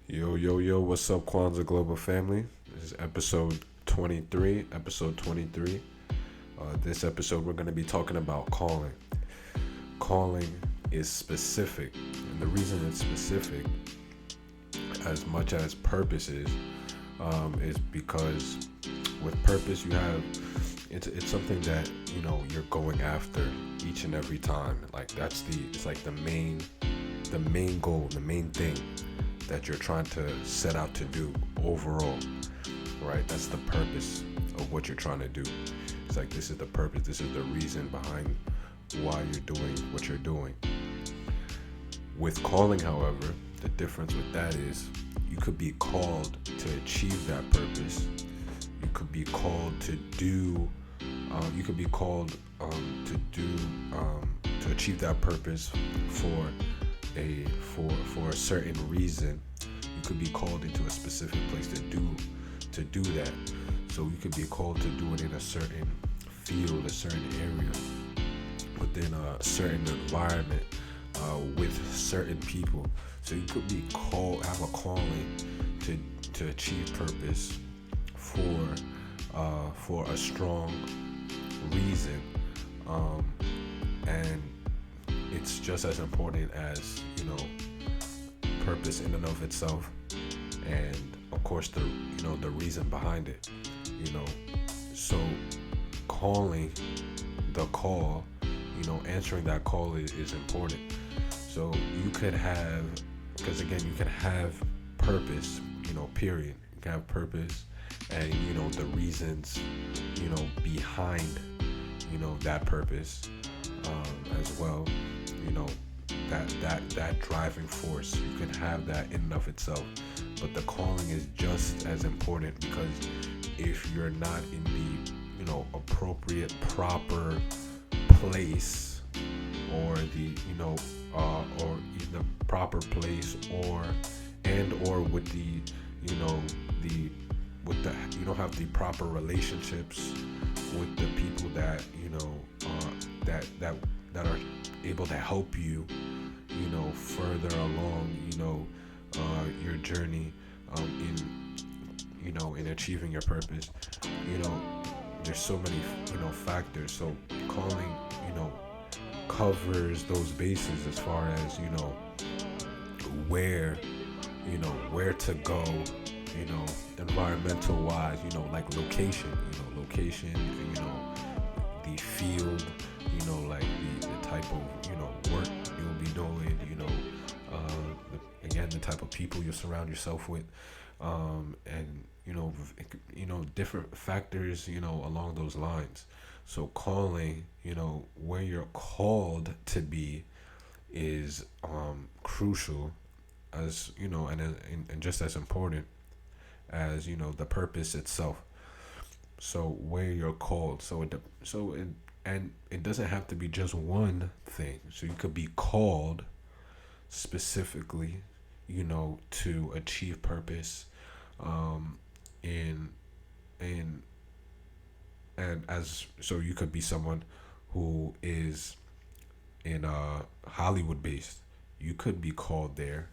Yo, yo, yo, what's up, Kwanza Global family? This is episode 23. Episode 23. This episode, we're going to be talking about calling. Calling is specific, and the reason it's specific, as much as purpose is because with purpose, you have it's something that you're going after each and every time. Like it's like the main goal, the main thing that you're trying to set out to do overall, right? That's the purpose of what you're trying to do. It's like this is the purpose, this is the reason behind why you're doing what you're doing. With calling, however, the difference with that is you could be called to achieve that purpose. You could be called to do. You could be called to do to achieve that purpose for a certain reason. You could be called into a specific place to do that. So you could be called to do it in a certain field, a certain area, within a certain environment, with certain people. So you could be have a calling to achieve purpose for a strong reason, and it's just as important as purpose in and of itself, and of course the reason behind it. So calling the call, answering that call is important. So you could have, because again, you can have purpose, period. You can have purpose and the reasons behind that purpose, as well. That driving force, you can have that in and of itself, but the calling is just as important, because if you're not in the appropriate, proper place, or the or in the proper place, or with the with the you don't have the proper relationships with the people that that are able to help you further along your journey, in achieving your purpose. There's so many factors. So calling covers those bases, as far as where where to go, environmental wise, like location, the field, like the type of work you'll be doing, again, the type of people you surround yourself with, and different factors along those lines. So calling, where you're called to be, is crucial, as and just as important as the purpose itself. So where you're called, and it doesn't have to be just one thing. So you could be called specifically, to achieve purpose, in in and as so you could be someone who is in Hollywood based. You could be called there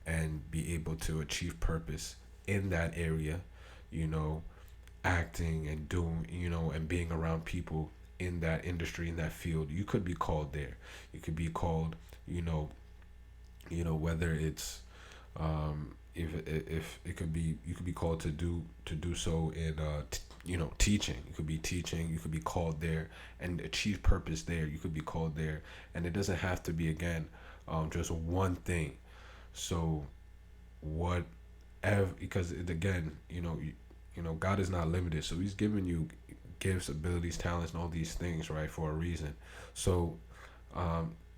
and be able to achieve purpose in that area, you know, acting and doing, and being around people in that industry, in that field. You could be called there. You could be called, whether it's if it could be, you could be called to do so in teaching. You could be teaching. You could be called there and achieve purpose there. You could be called there, and it doesn't have to be, again, just one thing. So what, because again, God is not limited, so He's given you gifts, abilities, talents, and all these things, right, for a reason. So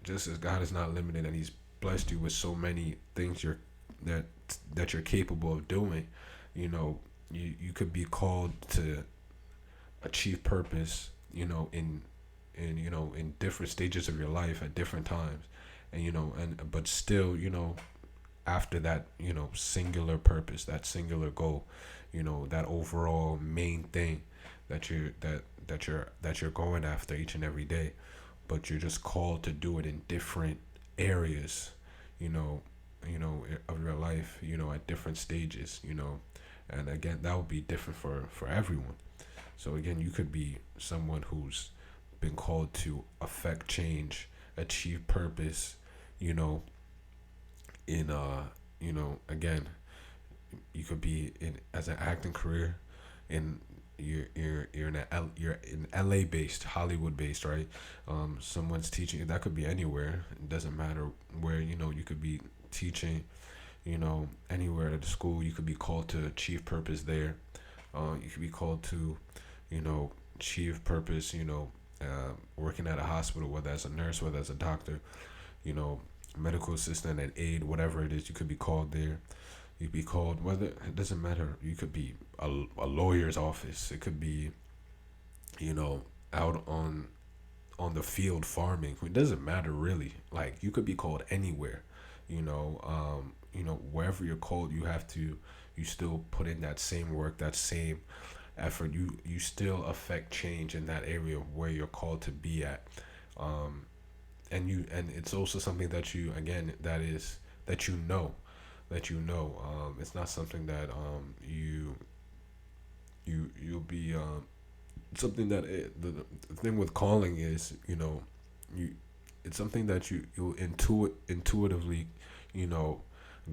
just as God is not limited, and He's blessed you with so many things that that you're capable of doing, you could be called to achieve purpose, in different stages of your life at different times, and but still, after that, singular purpose, that singular goal, that overall main thing that you're going after each and every day, but you're just called to do it in different areas, you know of your life, at different stages, and again, that will be different for everyone. So again, you could be someone who's been called to affect change, achieve purpose, you know, in again, you could be in as an acting career in you're in LA based, Hollywood based, right? Someone's teaching, that could be anywhere. It doesn't matter where, you could be teaching, anywhere at the school. You could be called to achieve purpose there. You could be called to, achieve purpose, working at a hospital, whether as a nurse, whether as a doctor, you know, medical assistant, an aide, whatever it is, you could be called there. You'd be called, whether it doesn't matter. You could be a lawyer's office. It could be, you know, out on the field farming. It doesn't matter really. Like you could be called anywhere. Wherever you're called, you still put in that same work, that same effort. You still affect change in that area where you're called to be at. Um, and it's also something that you again that you know it's not something that you'll be something that the thing with calling is you it's something that you'll intuitively you know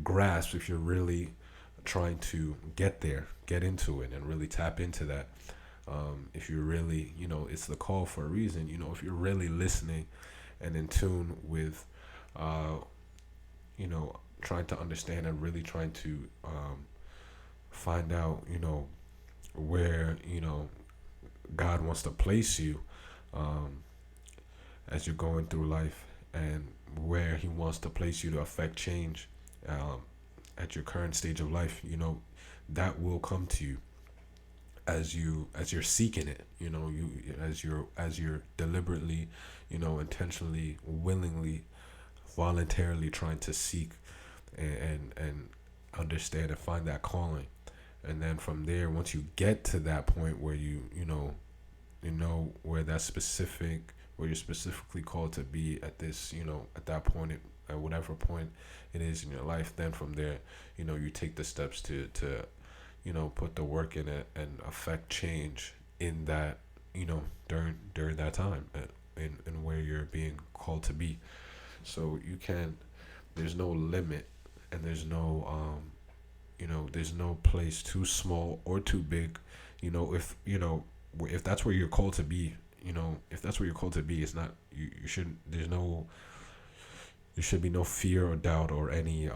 grasp if you're really trying to get into it and really tap into that. If you're really, it's the call for a reason. If you're really listening and in tune with uh, trying to understand and really trying to find out, where, God wants to place you um, as you're going through life and where He wants to place you to affect change um, at your current stage of life, that will come to you as you're seeking it, you as you're deliberately, intentionally, willingly, voluntarily trying to seek and understand and find that calling. And then from there, once you get to that point where where that specific where you're specifically called to be at this, at that point, at whatever point it is in your life, then from there, you take the steps to put the work in it and affect change in that, during that time and where you're being called to be. So you can, there's no limit, and there's no place too small or too big. If that's where you're called to be, if that's where you're called to be, it's not, you shouldn't, there should be no fear or doubt or any,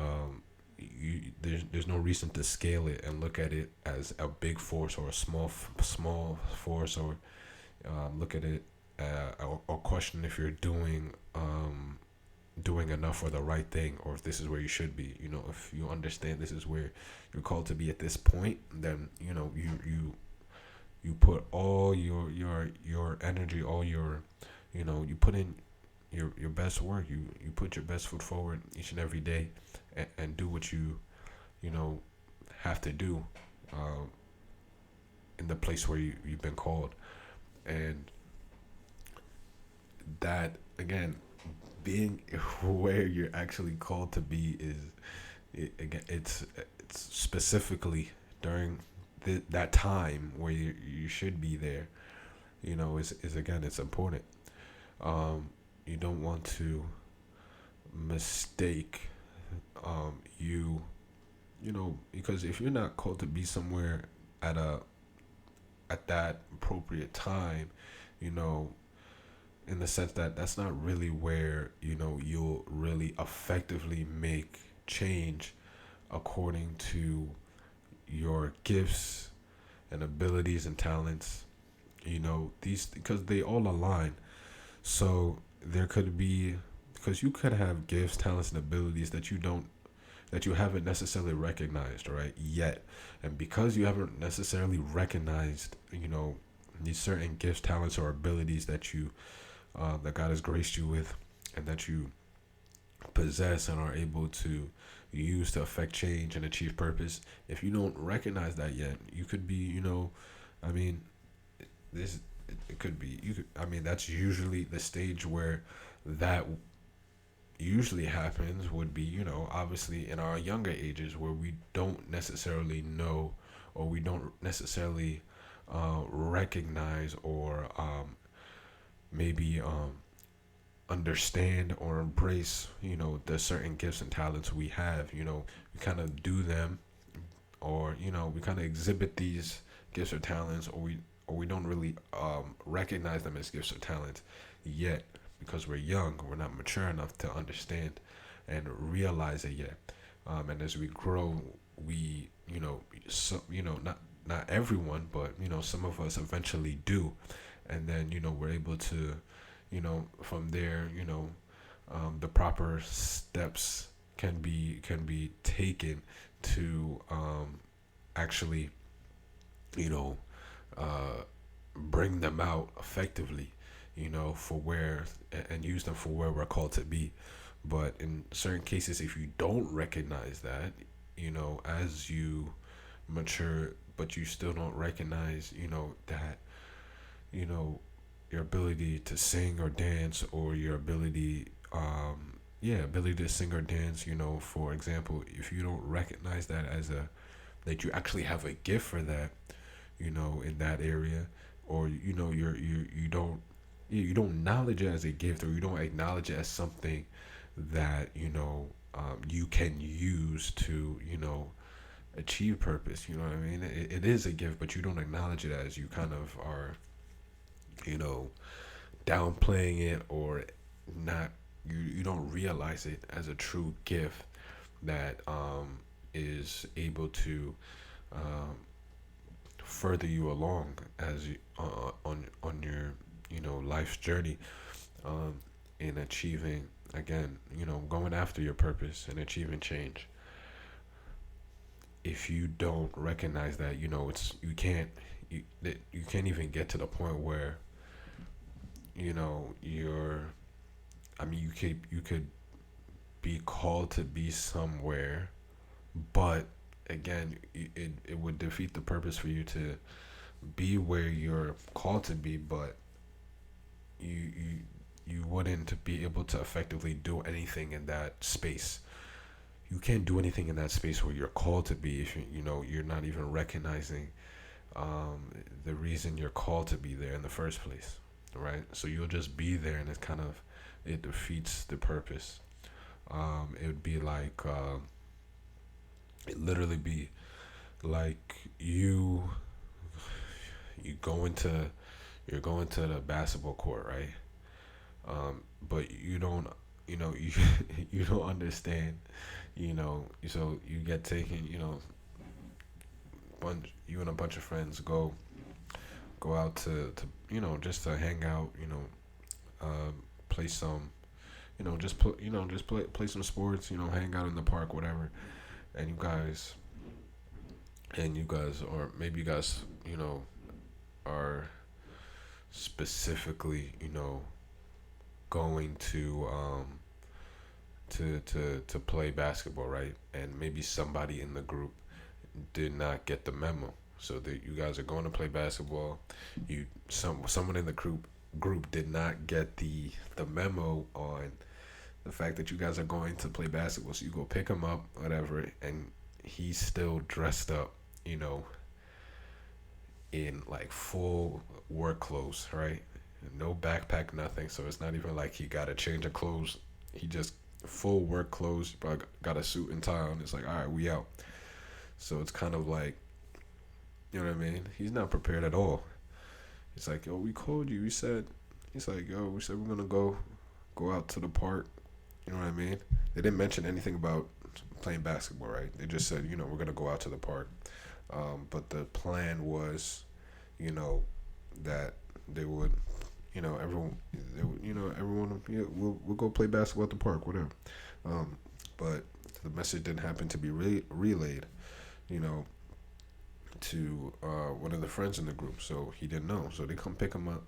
there's no reason to scale it and look at it as a big force or a small force, or look at it or question if you're doing enough or the right thing, or if this is where you should be. If you understand this is where you're called to be at this point, then you put all your energy, all your, you put in your best work. You put your best foot forward each and every day, and do what you know have to do in the place where you've been called. And that, again, being where you're actually called to be is again, it's specifically during that time where you should be there, is again, it's important. You don't want to mistake you, because if you're not called to be somewhere at a at that appropriate time, you know in the sense that that's not really where you'll really effectively make change according to your gifts and abilities and talents, these, because they all align. So there could be, because you could have gifts, talents, and abilities that you haven't necessarily recognized right yet. And because you haven't necessarily recognized these certain gifts, talents, or abilities that God has graced you with, and that you possess and are able to use to affect change and achieve purpose. If you don't recognize that yet, you could be, I mean, this it could be, you could, I mean, that's usually the stage where that usually happens would be, obviously in our younger ages where we don't necessarily know, or we don't necessarily recognize, or maybe understand or embrace, the certain gifts and talents we have. We kind of do them, or we kind of exhibit these gifts or talents, or we don't really recognize them as gifts or talents yet, because we're young, we're not mature enough to understand and realize it yet. And as we grow, we, not everyone, but some of us eventually do, and then we're able to, from there, the proper steps can be taken to actually, you know, bring them out effectively, for where, and use them for where we're called to be. But in certain cases, if you don't recognize that, as you mature, but you still don't recognize, that, you know, your ability to sing or dance, or your ability, ability to sing or dance, for example, if you don't recognize that as that you actually have a gift for that, in that area, or you don't acknowledge it as a gift, or you don't acknowledge it as something that you can use to achieve purpose. You know what I mean? It is a gift, but you don't acknowledge it, as you kind of are, you know, downplaying it, or not. You don't realize it as a true gift that is able to um, further you along as you, on your life's journey, um, in achieving, again, going after your purpose and achieving change. If you don't recognize that, it's you can't even get to the point where you're, I mean, you could be called to be somewhere, but again, it would defeat the purpose for you to be where you're called to be, but you wouldn't be able to effectively do anything in that space. You can't do anything in that space where you're called to be if you're not even recognizing um, the reason you're called to be there in the first place, right? So you'll just be there, and it defeats the purpose. It would be like, it literally be like you go into you're going to the basketball court, right? But you don't, you you don't understand, so you get taken, you and a bunch of friends go out to just to hang out, play some, just play some sports, hang out in the park, whatever, and you guys, or maybe you guys, are specifically, going to play basketball, right? And maybe somebody in the group did not get the memo. So that you guys are going to play basketball. Someone in the group did not get the memo on the fact that you guys are going to play basketball. So you go pick him up, whatever, and he's still dressed up, in like full work clothes, right? No backpack, nothing. So it's not even like he got a change of clothes. He just full work clothes. He probably got a suit and tie on. It's like, all right, we out. So it's kind of like, you know what I mean? He's not prepared at all. It's like, yo, we called you. We said, he's like, yo, we said we're gonna go out to the park. You know what I mean? They didn't mention anything about playing basketball, right? They just said, we're gonna go out to the park. But the plan was, that they would, everyone, everyone, yeah, we'll go play basketball at the park, whatever. But the message didn't happen to be relayed, you know, to one of the friends in the group, so he didn't know. So they come pick him up.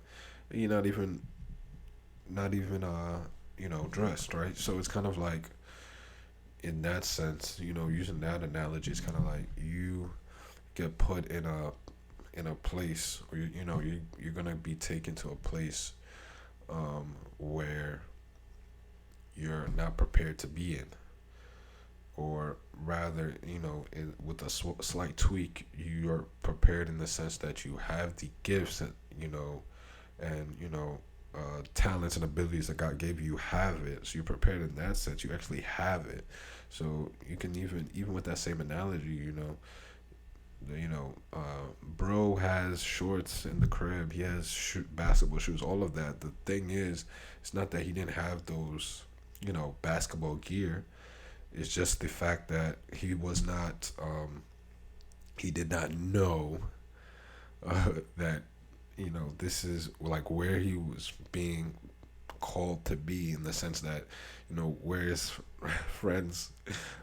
He not even dressed, right? So it's kind of like, in that sense, using that analogy, it's kind of like you get put in a place, or you're gonna be taken to a place where you're not prepared to be in, or rather, with a slight tweak, you're prepared in the sense that you have the gifts that and talents and abilities that God gave you. You have it, so you're prepared in that sense. You actually have it, so you can even with that same analogy, bro has shorts in the crib. He has basketball shoes, all of that. The thing is, it's not that he didn't have those, basketball gear. It's just the fact that he was not, he did not know that, this is like where he was being called to be, in the sense that, where his friends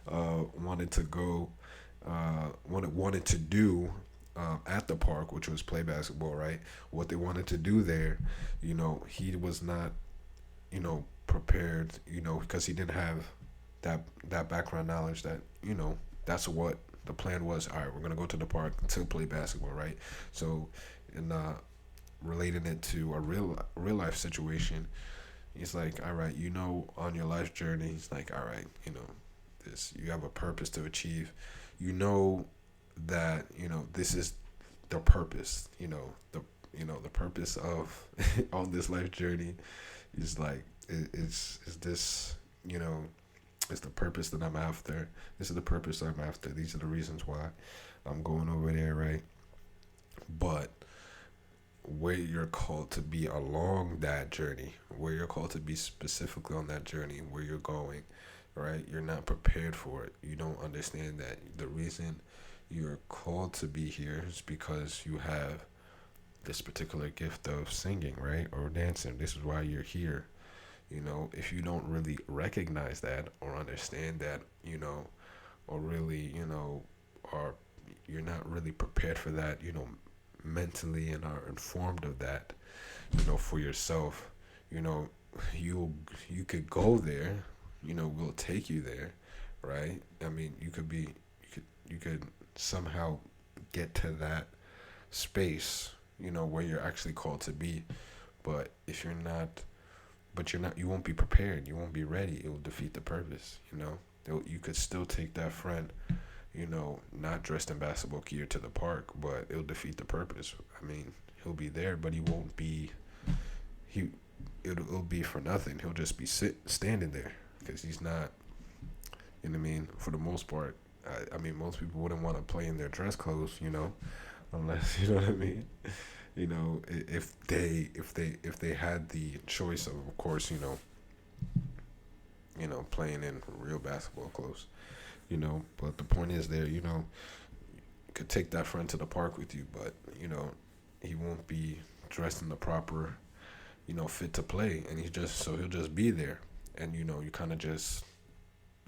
wanted to go, wanted to do, at the park, which was play basketball, right? What they wanted to do there, he was not, prepared, because he didn't have that background knowledge that, that's what the plan was. All right, we're gonna go to the park to play basketball, right? So, in relating it to a real life situation, he's like, all right, on your life journey, he's like, all right, this, you have a purpose to achieve. That this is the purpose. The purpose of on this life journey is like, is this, it's the purpose that I'm after. This is the purpose I'm after. These are the reasons why I'm going over there, right? But where you're called to be along that journey, where you're called to be specifically on that journey, where you're going, right? You're not prepared for it. You don't understand that the reason you're called to be here is because you have this particular gift of singing, right? Or dancing. This is why you're here. If you don't really recognize that or understand that, or really, or you're not really prepared for that, mentally, and are informed of that, for yourself, you could go there, we'll take you there, right? I mean, you could somehow get to that space, where you're actually called to be. But if you're not, you won't be prepared. You won't be ready. It will defeat the purpose. You could still take that friend, not dressed in basketball gear to the park, but it'll defeat the purpose. I mean, he'll be there, but he won't be. It'll be for nothing. He'll just be standing there, because he's not. You know what I mean? For the most part, I mean, most people wouldn't want to play in their dress clothes, unless you know what I mean. If they had the choice of course, playing in real basketball clothes, But the point is, there, you could take that friend to the park with you, but he won't be dressed in the proper, fit to play, and he'll just be there, and you kind of just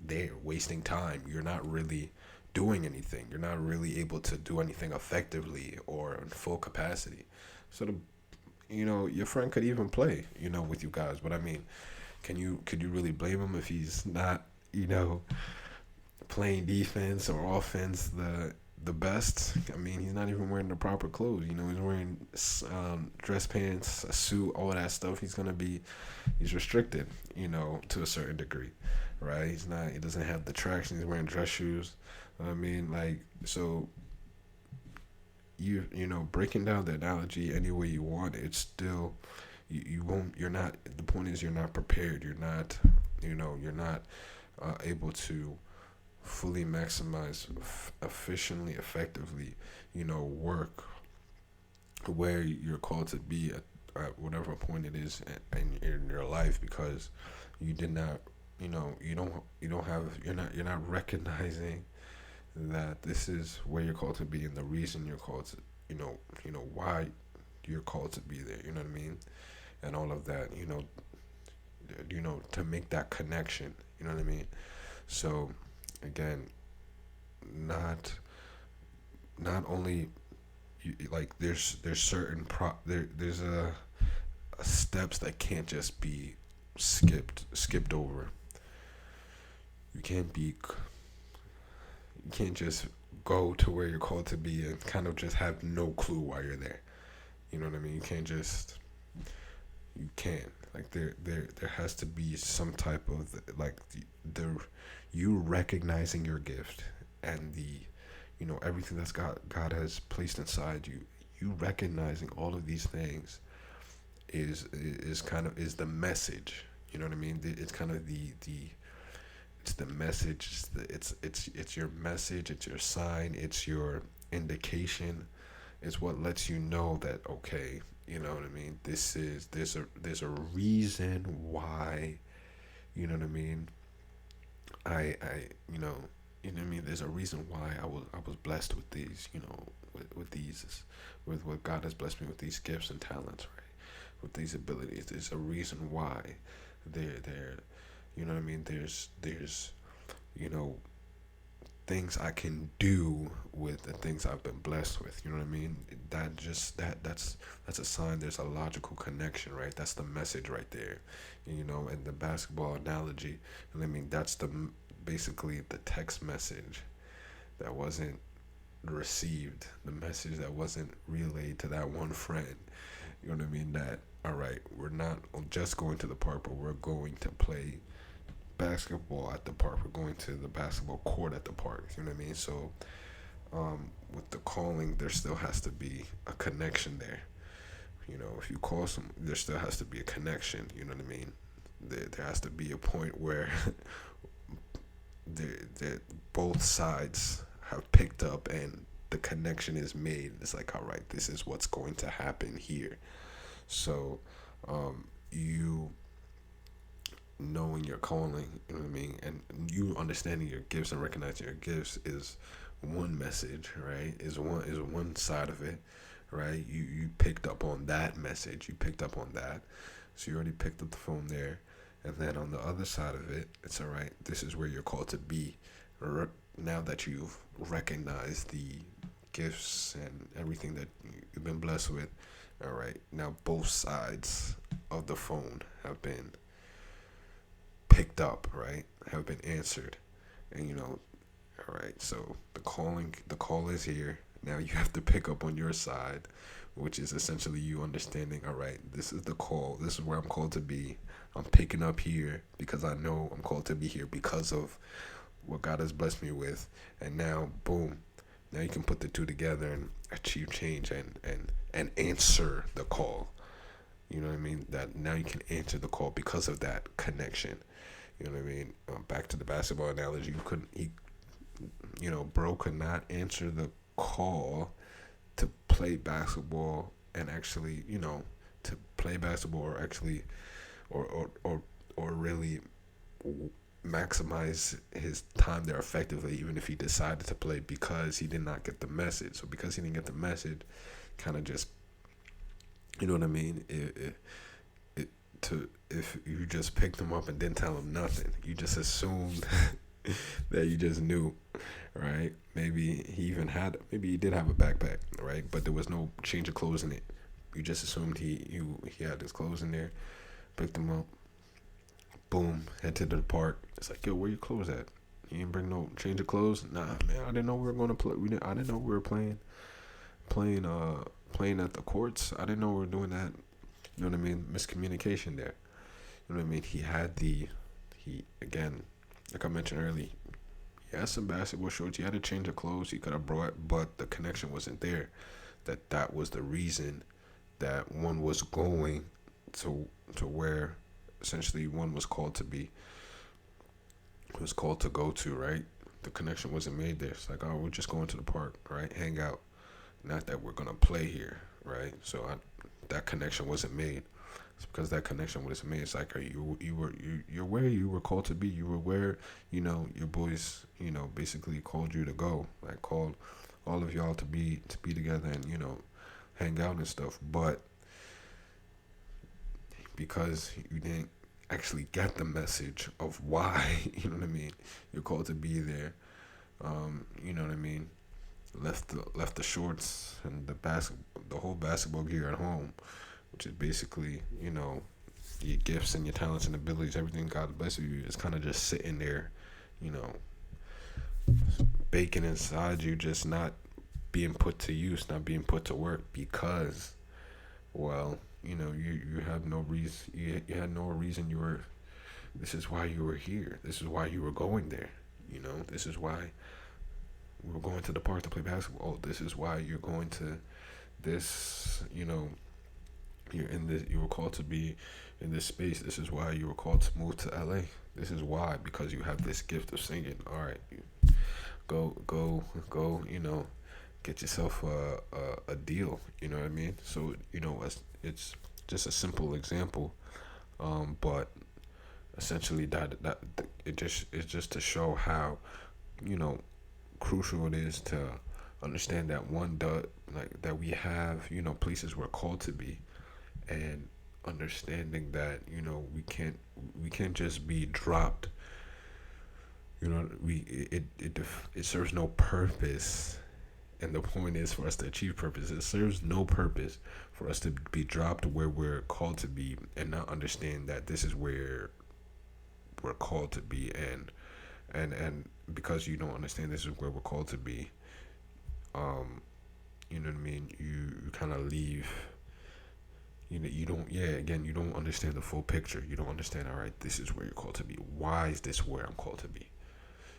there wasting time. You're not really doing anything. You're not really able to do anything effectively or in full capacity. So your friend could even play, with you guys. But I mean, could you really blame him if he's not, playing defense or offense the best? I mean, he's not even wearing the proper clothes. He's wearing dress pants, a suit, all that stuff. He's restricted, to a certain degree, right? He doesn't have the traction. He's wearing dress shoes. I mean, like, so breaking down the analogy any way you want, it's still, the point is, you're not prepared. You're not, you're not able to fully maximize, efficiently, effectively, work where you're called to be at whatever point it is in your life, because you did not, you're not recognizing that this is where you're called to be, and the reason you're called to, why you're called to be there, you know what I mean? And all of that, to make that connection, you know what I mean? So again, not only like there's certain there's a steps that can't just be skipped over. You can't just go to where you're called to be and kind of just have no clue why you're there. You know what I mean? You can't. Like there has to be some type of like the you recognizing your gift and the everything that's God has placed inside you. You recognizing all of these things is kind of is the message. You know what I mean? It's kind of the it's the message. It's your message. It's your sign. It's your indication. It's what lets you know that okay, you know what I mean. There's a reason why. You know what I mean. I you know what I mean. There's a reason why I was blessed with these. With these with what God has blessed me with these gifts and talents, right? With these abilities. There's a reason why they're you know what I mean. There's you know things I can do with the things I've been blessed with. You know what I mean? That's a sign. There's a logical connection, right? That's the message right there. And the basketball analogy. And I mean, that's basically the text message that wasn't received, the message that wasn't relayed to that one friend. You know what I mean? That all right, we're not just going to the park, but we're going to play basketball at the park. We're going to the basketball court at the park. You know what I mean? So, with the calling, there still has to be a connection there. If you call some, there still has to be a connection. You know what I mean? There has to be a point where that both sides have picked up and the connection is made. It's like, all right, this is what's going to happen here. So, you knowing your calling, you know what I mean, and you understanding your gifts and recognizing your gifts is one message, right? Is one side of it, right? You picked up on that message. You picked up on that, so you already picked up the phone there, and then on the other side of it, it's all right. This is where you're called to be. Now that you've recognized the gifts and everything that you've been blessed with, all right. Now both sides of the phone have been picked up, right? Have been answered. And all right, so the call is here. Now you have to pick up on your side, which is essentially you understanding, all right, this is the call. This is where I'm called to be. I'm picking up here because I know I'm called to be here because of what God has blessed me with. And now, boom, now you can put the two together and achieve change and answer the call. You know what I mean? That now you can answer the call because of that connection. You know what I mean? Back to the basketball analogy, bro could not answer the call to play basketball and actually, to play basketball or actually, or really maximize his time there effectively, even if he decided to play because he did not get the message. So because he didn't get the message, kind of just, you know what I mean? If you just picked him up and didn't tell him nothing, you just assumed that you just knew, right? Maybe he did have a backpack, right? But there was no change of clothes in it. You just assumed he had his clothes in there, picked him up, boom, head to the park. It's like, yo, where your clothes at? You didn't bring no change of clothes? Nah, man, I didn't know we were gonna play. I didn't know we were playing at the courts. I didn't know we were doing that. You know what I mean? Miscommunication there. You know what I mean? He again, like I mentioned earlier, he had some basketball shorts. He had a change of clothes he could have brought, but the connection wasn't there. That was the reason that one was going to where essentially one was called to be, was called to go to, right? The connection wasn't made there. It's like, oh, we're just going to the park, right? Hang out. Not that we're gonna play here, right? So that connection wasn't made. It's because that connection wasn't made. It's like, you're where you were called to be. You were where your boys basically called you to go. Like called all of y'all to be together and hang out and stuff. But because you didn't actually get the message of why, you know what I mean, you're called to be there. You know what I mean. Left the shorts and the whole basketball gear at home, which is basically your gifts and your talents and abilities, everything God bless you is kind of just sitting there, baking inside you, just not being put to use, not being put to work because, well, you have no reason. You had no reason you were. This is why you were here. This is why you were going there. This is why we were going to the park to play basketball. Oh, this is why you're going to this. You're in this. You were called to be in this space. This is why you were called to move to LA. This is why, because you have this gift of singing. All right, go. Get yourself a deal. You know what I mean? So it's just a simple example, but essentially that it's just to show how you know crucial it is to understand that like that we have places we're called to be, and understanding that we can't just be dropped. It serves no purpose, and the point is for us to achieve purpose. It serves no purpose for us to be dropped where we're called to be and not understand that this is where we're called to be, and because you don't understand this is where we're called to be, you know what I mean, you kind of leave. You don't, yeah, again, you don't understand the full picture. You don't understand, all right, this is where you're called to be. Why is this where I'm called to be?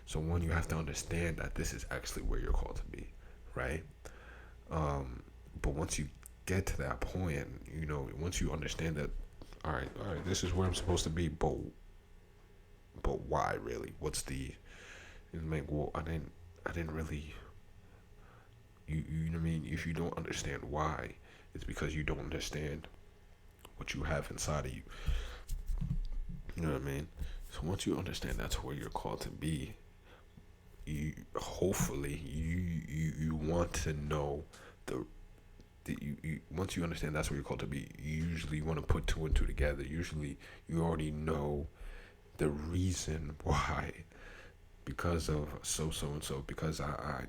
So one, you have to understand that this is actually where you're called to be, right? But once you get to that point, once you understand that, all right, this is where I'm supposed to be, but why really? What's the? It's like, well, I didn't really. You know what I mean? If you don't understand why, it's because you don't understand what you have inside of you. You know what I mean? So once you understand that's where you're called to be, you hopefully you want to know the once you understand that's where you're called to be, you usually want to put two and two together. Usually you already know the reason why, because of so and so, because I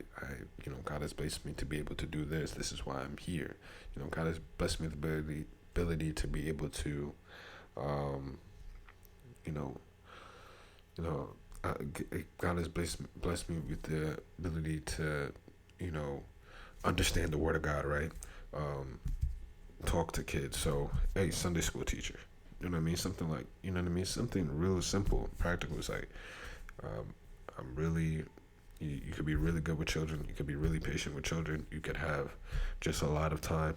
God has blessed me to be able to do this. This is why I'm here. God has blessed me with the ability to be able to you know you know God has blessed me with the ability to understand the word of God, right? Talk to kids. So, hey, Sunday school teacher. You know what I mean? Something like, something real simple, practical. It's like, um, I'm really, you could be really good with children. You could be really patient with children. You could have just a lot of time,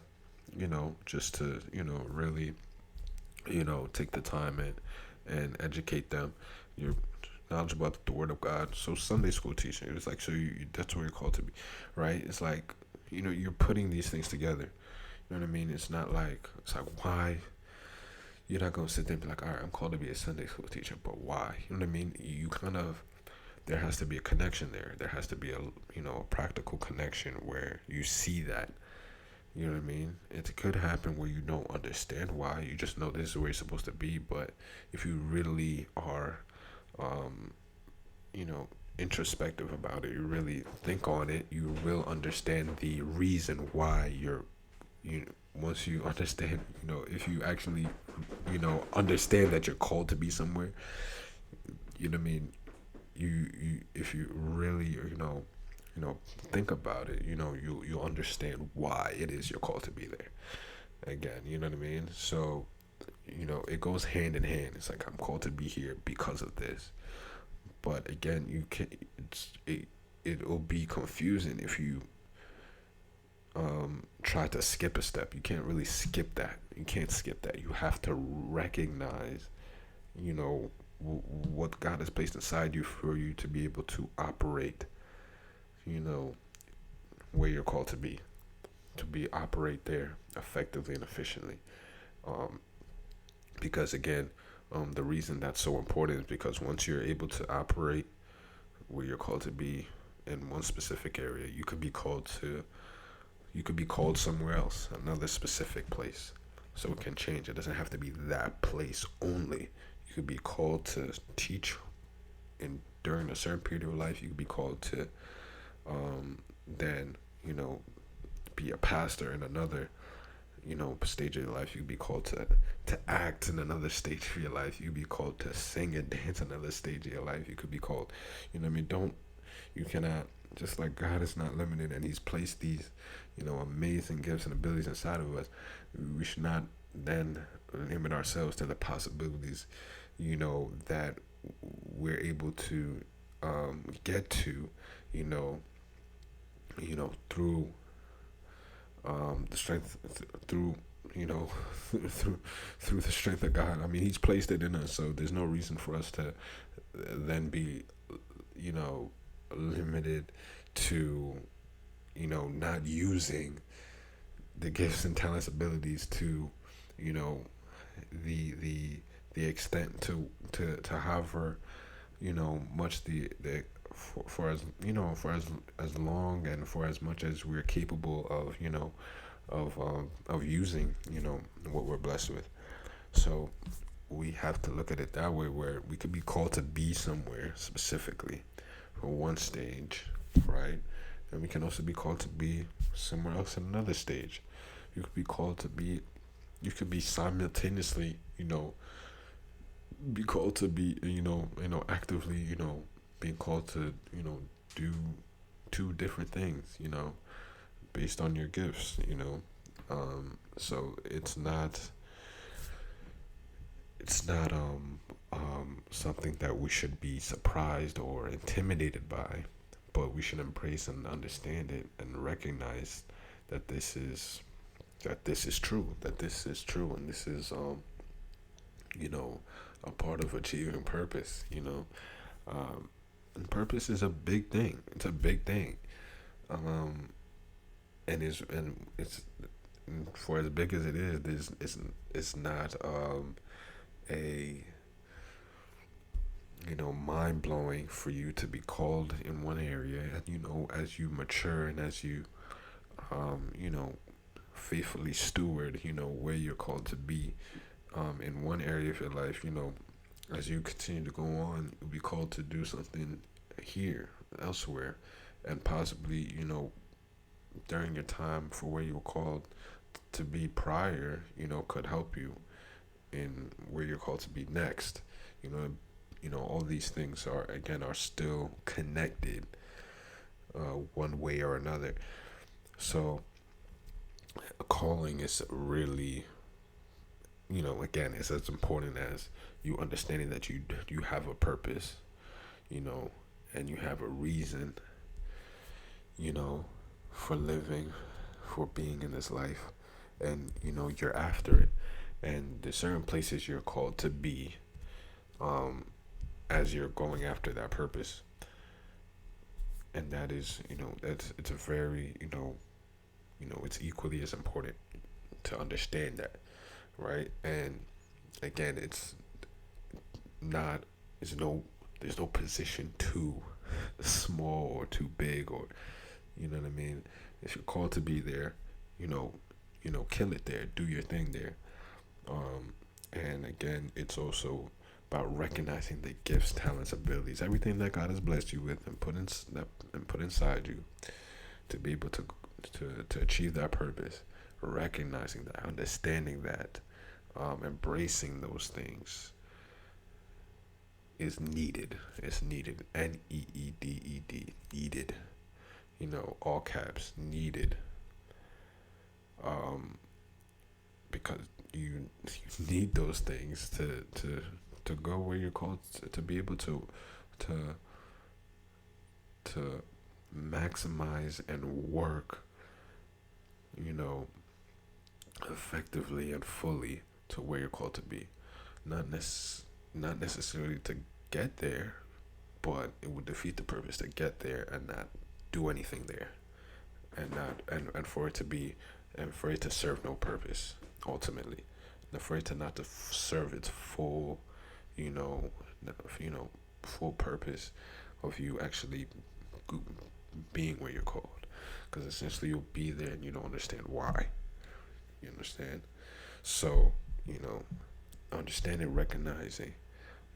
just to, really, take the time and educate them. You're knowledgeable about the word of God. So Sunday school teaching, it's like, so that's where you're called to be, right? It's like, you're putting these things together. You know what I mean? It's like, why? You're not going to sit there and be like, all right, I'm called to be a Sunday school teacher, but why? You know what I mean? There has to be a connection there. There has to be a practical connection where you see that. You know what I mean? It could happen where you don't understand why. You just know this is where you're supposed to be. But if you really are, um, introspective about it, you really think on it, you will understand the reason why once you understand, if you actually, understand that you're called to be somewhere, you know what I mean? If you really, think about it, you'll understand why it is you're called to be there. Again, you know what I mean? So, it goes hand in hand. It's like, I'm called to be here because of this. But again, it'll be confusing if you try to skip a step. You can't really skip that. You can't skip that. You have to recognize, what God has placed inside you for you to be able to operate, where you're called to be operate there effectively and efficiently. Um, because again, the reason that's so important is because once you're able to operate where you're called to be in one specific area, you could be called somewhere else, another specific place. So it can change. It doesn't have to be that place only. You could be called to teach during a certain period of life. You could be called to then, be a pastor in another, stage of your life. You could be called to act in another stage of your life. You could be called to sing and dance in another stage of your life. You could be called, what I mean? You cannot, just like God is not limited and He's placed these, amazing gifts and abilities inside of us. We should not then limit ourselves to the possibilities, that we're able to get to, you know, through the strength, through, through the strength of God. I mean, He's placed it in us, so there's no reason for us to then be, you know, limited to, not using the gifts and talents, abilities to, you know, the the extent to however, much the for as, for as long and for as much as we're capable of, of using, what we're blessed with. So we have to look at it that way, where we could be called to be somewhere specifically for one stage, right? And we can also be called to be somewhere else in another stage. You could be called to be, you could be simultaneously, be called to be, actively, being called to, do two different things, based on your gifts, so it's not something that we should be surprised or intimidated by, but we should embrace and understand it and recognize that this is true, and this is, you know, a part of achieving purpose, and purpose is a big thing. It's a big thing, um, and it's for as big as it is, it's not a, mind blowing for you to be called in one area, and as you mature and as you, you know, faithfully steward, where you're called to be, in one area of your life, as you continue to go on, you'll be called to do something here, elsewhere, and possibly, during your time for where you were called to be prior, could help you in where you're called to be next. You know, all these things are still connected, one way or another. So a calling is really, again, it's as important as you understanding that you have a purpose, you know, and you have a reason, you know, for living, for being in this life, and you're after it, and there's certain places you're called to be, um, as you're going after that purpose, and that is, it's a very, it's equally as important to understand that, right? And again, not, there's no there's no position too small or too big, or you know what I mean. If you're called to be there, you know, kill it there, do your thing there. And again, it's also about recognizing the gifts, talents, abilities, everything that God has blessed you with and put inside you to be able to achieve that purpose. Recognizing that, understanding that, embracing those things is needed. It's needed. Needed. Needed. All caps. Needed. Um, because you need those things to go where you're called to be able to to maximize and work, you know, effectively and fully to where you're called to be. Not necessarily to get there, but it would defeat the purpose to get there and not do anything there, and not and for it to be, and for it to serve no purpose ultimately, and for it to not to serve its full, you know, you know, full purpose of you actually being where you're called, because essentially you'll be there and you don't understand why. You understand? So, understanding, recognizing,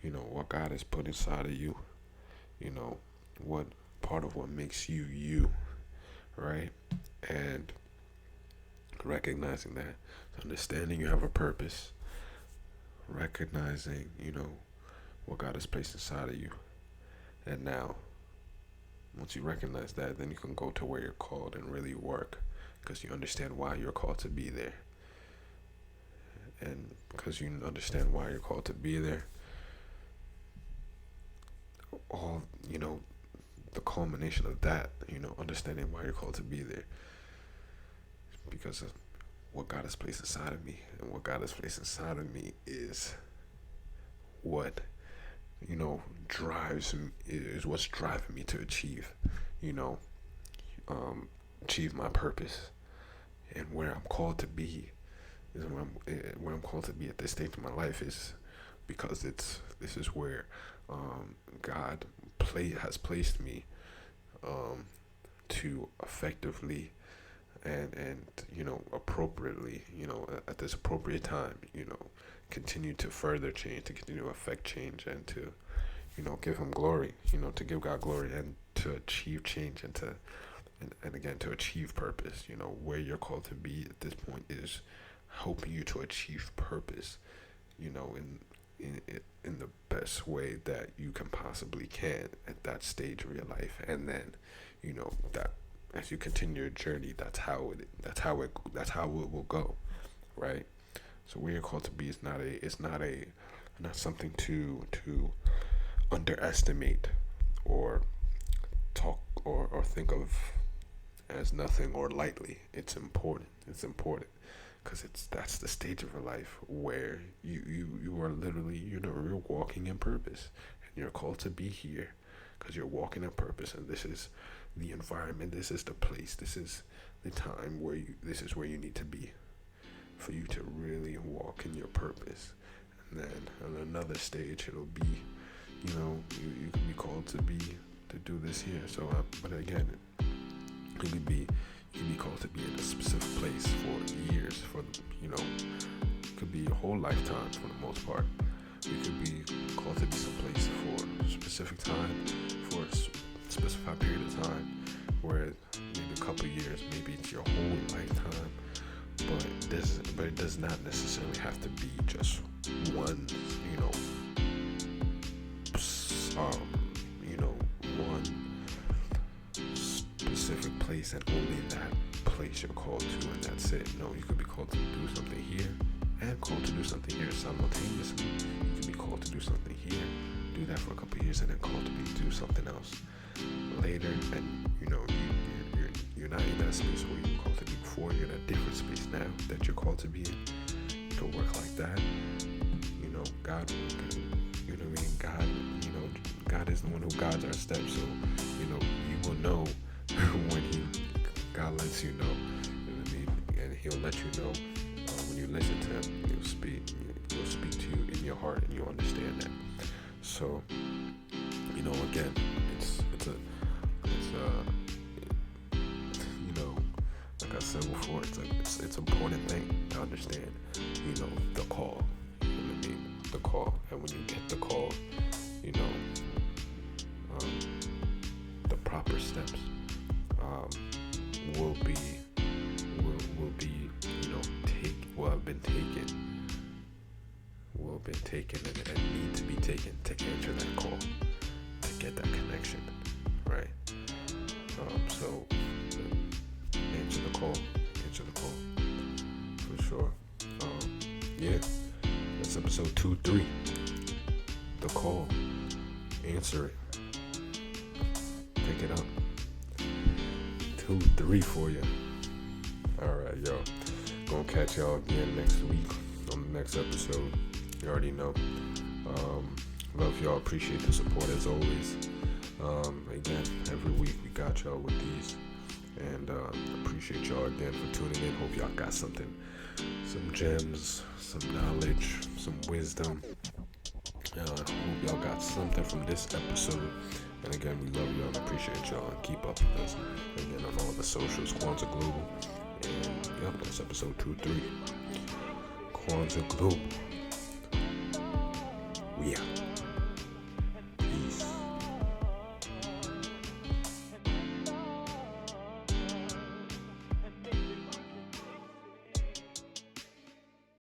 what God has put inside of you, what part of what makes you you, right? And recognizing that, understanding you have a purpose, recognizing, what God has placed inside of you. And now, once you recognize that, then you can go to where you're called and really work, because you understand why you're called to be there. and because you understand why you're called to be there, all, the culmination of that, understanding why you're called to be there, because of what God has placed inside of me. And what God has placed inside of me is what, drives me, is what's driving me to achieve, you know, achieve my purpose. And where I'm called to be is where I'm called to be at this stage of my life, is because this is where God has placed me to effectively and appropriately, at this appropriate time, continue to further change, to continue to affect change, and to give him glory, to give God glory, and to achieve change, and again, to achieve purpose. Where you're called to be at this point is helping you to achieve purpose, in the best way that you can possibly can at that stage of your life. And then, that as you continue your journey, that's how it will go, right? So where you're called to be is not something to underestimate or talk or think of as nothing or lightly. It's important because that's the stage of your life where you are literally, you're walking in purpose, and you're called to be here because you're walking in purpose. And this is the environment, this is the place, this is the time this is where you need to be for you to really walk in your purpose. And then on another stage, it'll be, you can be called to do this here. So, but again, you can be called to be in a specific place for years, it could be your whole lifetime for the most part. You could be called to be someplace for a specific time, for a specified period of time, where maybe a couple of years, maybe it's your whole lifetime. But it does not necessarily have to be just one, one specific place, and only that place you're called to, and that's it. No, you could be called to do something here and called to do something here simultaneously. You could be called to do something here, do that for a couple of years, and then called to do something else later. And you're not in that space where you were called to be before. You're in a different space now that you're called to be in. It could work like that. God, God is the one who guides our steps. So, you will know when God lets you know. What I mean? And He'll let you know when you listen to Him. He'll speak to you in your heart, and you understand that. So, again, it's like I said before, it's an important thing to understand, the call. The call. And when you get the call, the proper steps will have been taken and need to be taken to answer that call, to get that connection, right? So answer the call for sure. Yeah, that's episode 2-3. The call. Answer it. Pick it up. 2-3 for you. Alright, yo. Gonna catch y'all again next week on the next episode. You already know. Love y'all. Appreciate the support as always. Again, every week we got y'all with these. And appreciate y'all again for tuning in. Hope y'all got something. Some gems, some knowledge, some wisdom. Hope y'all got something from this episode. And again, we love y'all and appreciate y'all, and keep up with us. Again, on all the socials, Kwanza Global. And that's episode 2-3. Kwanza Global. We out.